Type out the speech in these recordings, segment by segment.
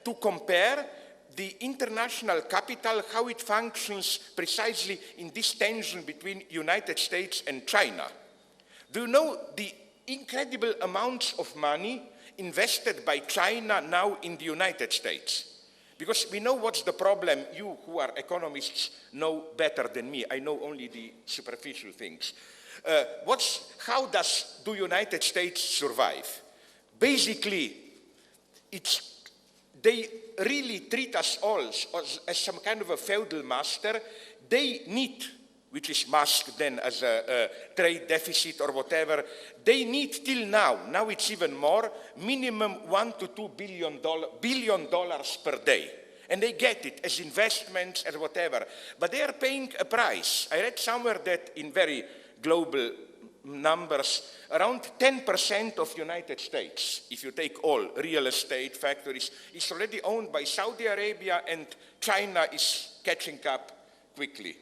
to compare the international capital, how it functions precisely in this tension between United States and China. Do you know the incredible amounts of money invested by China now in the United States? Because we know what's the problem. You who are economists know better than me. I know only the superficial things. How does the United States survive? Basically, they really treat us all as some kind of a feudal master. They need, which is masked then as a trade deficit or whatever, they need till now it's even more, minimum $1 to $2 billion per day. And they get it as investments and whatever. But they are paying a price. I read somewhere that in very global numbers, around 10% of United States, if you take all real estate factories, is already owned by Saudi Arabia, and China is catching up quickly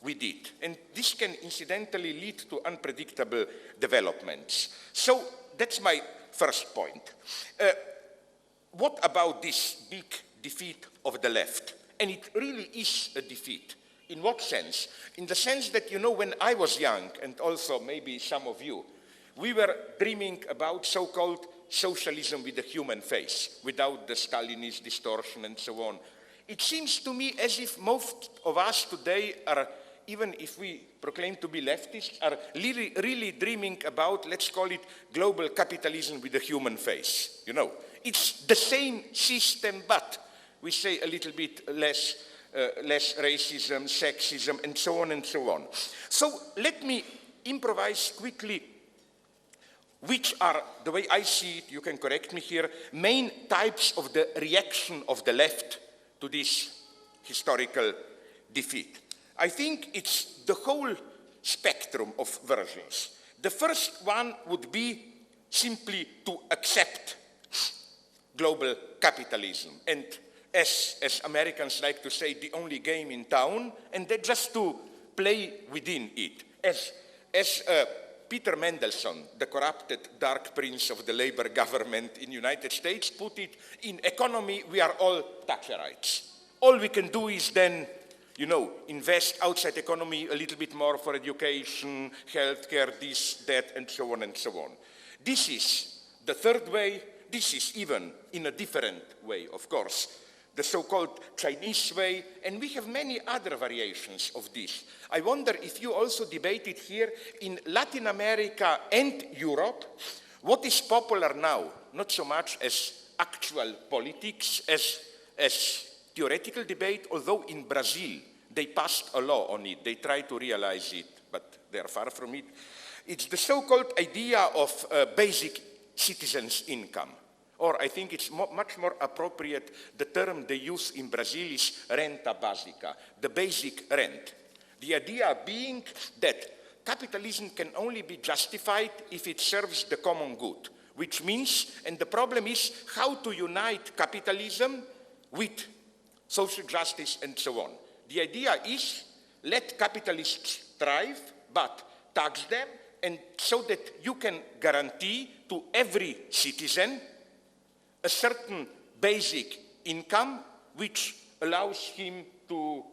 with it. And this can incidentally lead to unpredictable developments. So that's my first point. What about this big defeat of the left? And it really is a defeat. In what sense? In the sense that, you know, when I was young, and also maybe some of you, we were dreaming about so-called socialism with a human face, without the Stalinist distortion and so on. It seems to me as if most of us today are, even if we proclaim to be leftists, are really dreaming about, let's call it, global capitalism with a human face. You know, it's the same system, but we say a little bit less racism, sexism, and so on and so on. So let me improvise quickly which are, the way I see it, you can correct me here, main types of the reaction of the left to this historical defeat. I think it's the whole spectrum of versions. The first one would be simply to accept global capitalism, and as Americans like to say, the only game in town, and then just to play within it. As Peter Mendelssohn, the corrupted dark prince of the labor government in the United States, put it, in economy we are all Thatcherites. All we can do is then, you know, invest outside economy a little bit more for education, healthcare, this, that, and so on and so on. This is the third way. This is even in a different way, of course, the so-called Chinese way, and we have many other variations of this. I wonder if you also debated here in Latin America and Europe, what is popular now, not so much as actual politics, as theoretical debate, although in Brazil they passed a law on it. They try to realize it, but they are far from it. It's the so-called idea of basic citizens' income. Or I think it's much more appropriate, the term they use in Brazil is renta básica, the basic rent. The idea being that capitalism can only be justified if it serves the common good, which means, and the problem is how to unite capitalism with social justice and so on. The idea is let capitalists thrive, but tax them, and so that you can guarantee to every citizen a certain basic income which allows him to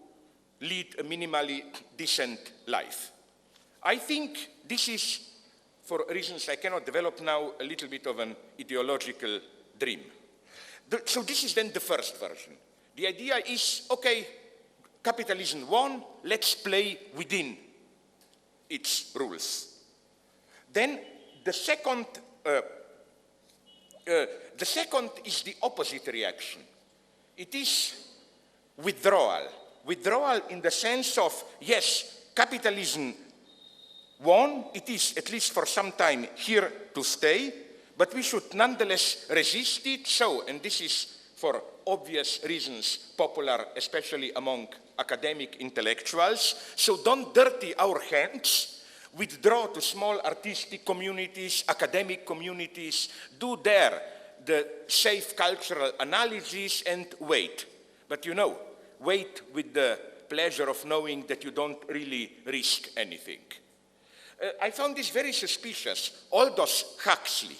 lead a minimally decent life. I think this is, for reasons I cannot develop now, a little bit of an ideological dream. So this is then the first version. The idea is, okay, capitalism won, let's play within its rules. Then the second is the opposite reaction. It is withdrawal. Withdrawal in the sense of, yes, capitalism won, it is, at least for some time, here to stay, but we should nonetheless resist it. So, and this is for obvious reasons popular, especially among academic intellectuals, so don't dirty our hands. Withdraw to small artistic communities, academic communities, do there the safe cultural analysis and wait. But you know, wait with the pleasure of knowing that you don't really risk anything. I found this very suspicious. Aldous Huxley,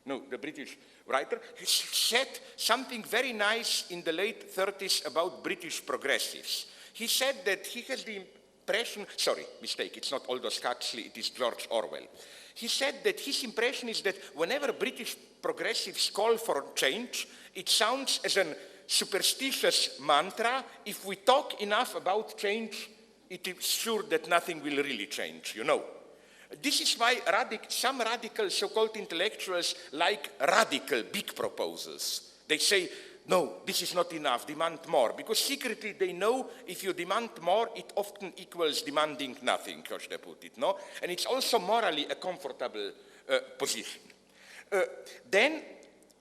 no, the British writer, he said something very nice in the late 30s about British progressives. He said that he has the impression, sorry, mistake, it's not Aldous Huxley, it is George Orwell. He said that his impression is that whenever British progressives call for change, it sounds as a superstitious mantra. If we talk enough about change, it is sure that nothing will really change, you know. This is why some radical so-called intellectuals like radical big proposals. They say, no, this is not enough, demand more. Because secretly they know if you demand more, it often equals demanding nothing, as they put it, no? And it's also morally a comfortable position. Then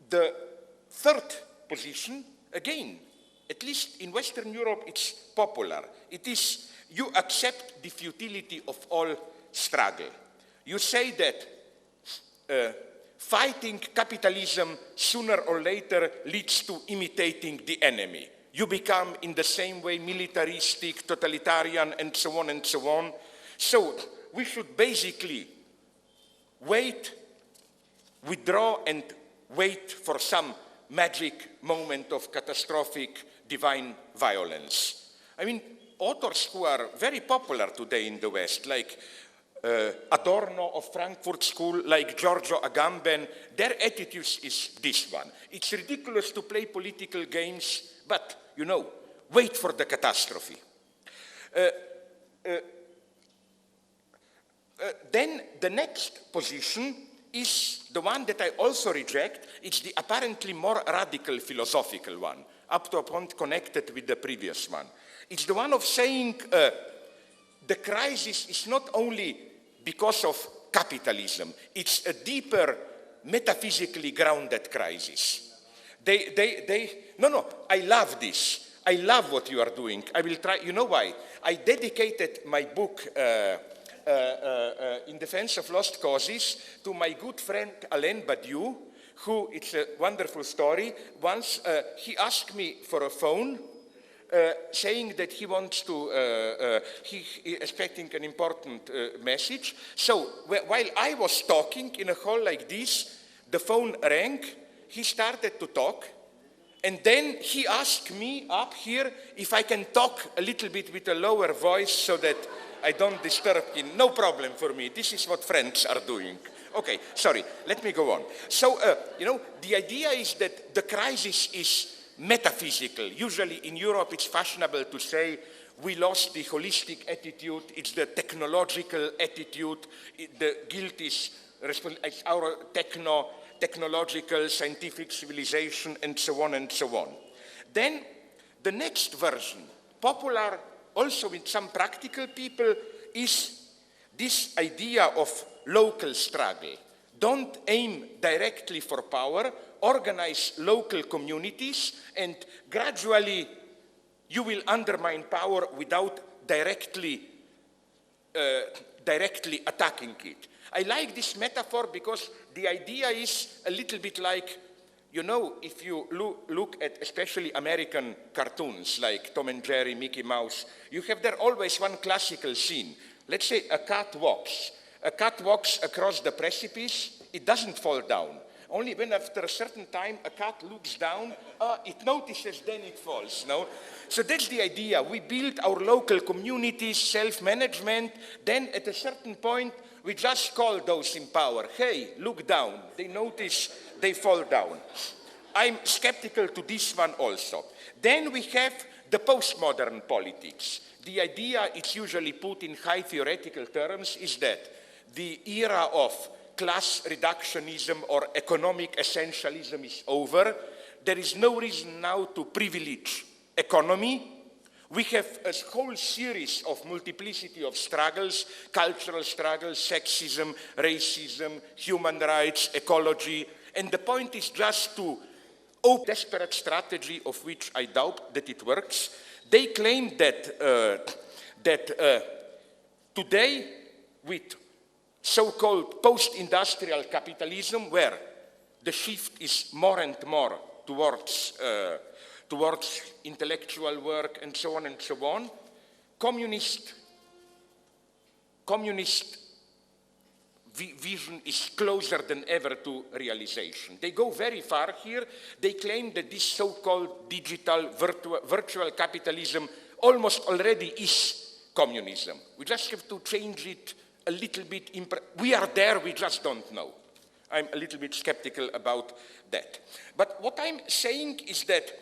the third position, again, at least in Western Europe, it's popular. It is, you accept the futility of all struggle. You say that fighting capitalism sooner or later leads to imitating the enemy. You become in the same way militaristic, totalitarian, and so on and so on. So we should basically wait, withdraw, and wait for some magic moment of catastrophic divine violence. I mean, authors who are very popular today in the West, like Adorno of Frankfurt School, like Giorgio Agamben, their attitude is this one. It's ridiculous to play political games, but, you know, wait for the catastrophe. Then the next position is the one that I also reject. It's the apparently more radical philosophical one, up to a point connected with the previous one. It's the one of saying the crisis is not only because of capitalism, it's a deeper, metaphysically grounded crisis. No, I love this. I love what you are doing. I will try, you know why? I dedicated my book, In Defense of Lost Causes, to my good friend Alain Badiou, who, it's a wonderful story. Once he asked me for a phone, saying that he wants to, he expecting an important message. So while I was talking in a hall like this, the phone rang, he started to talk, and then he asked me up here if I can talk a little bit with a lower voice so that I don't disturb him. No problem for me. This is what friends are doing. Okay, sorry, let me go on. So, you know, the idea is that the crisis is metaphysical. Usually in Europe it's fashionable to say we lost the holistic attitude, it's the technological attitude, the guilt is our technological, scientific civilization, and so on and so on. Then the next version, popular also with some practical people, is this idea of local struggle. Don't aim directly for power, organize local communities, and gradually you will undermine power without directly attacking it. I like this metaphor because the idea is a little bit like, you know, if you look at especially American cartoons like Tom and Jerry, Mickey Mouse, you have there always one classical scene. Let's say a cat walks. A cat walks across the precipice, it doesn't fall down. Only when after a certain time a cat looks down, it notices, then it falls, no? So that's the idea. We build our local communities, self-management, then at a certain point we just call those in power, hey, look down. They notice, they fall down. I'm skeptical to this one also. Then we have the postmodern politics. The idea, it's usually put in high theoretical terms, is that the era of class reductionism or economic essentialism is over. There is no reason now to privilege economy. We have a whole series of multiplicity of struggles, cultural struggles, sexism, racism, human rights, ecology, and the point is just to open a desperate strategy of which I doubt that it works. They claim that, today, with so-called post-industrial capitalism, where the shift is more and more towards intellectual work and so on, communist vision is closer than ever to realization. They go very far here. They claim that this so-called digital virtual capitalism almost already is communism. We just have to change it a little bit. We are there, we just don't know. I'm a little bit skeptical about that. But what I'm saying is that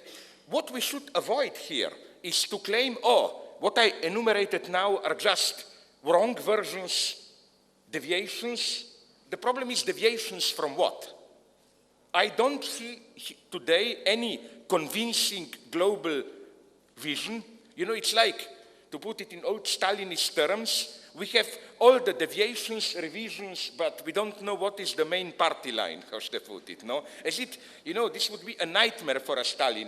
what we should avoid here is to claim, oh, what I enumerated now are just wrong versions, deviations. The problem is deviations from what? I don't see today any convincing global vision. You know, it's like, to put it in old Stalinist terms, we have all the deviations, revisions, but we don't know what is the main party line, how should I put it, no? As it, you know, this would be a nightmare for a Stalin.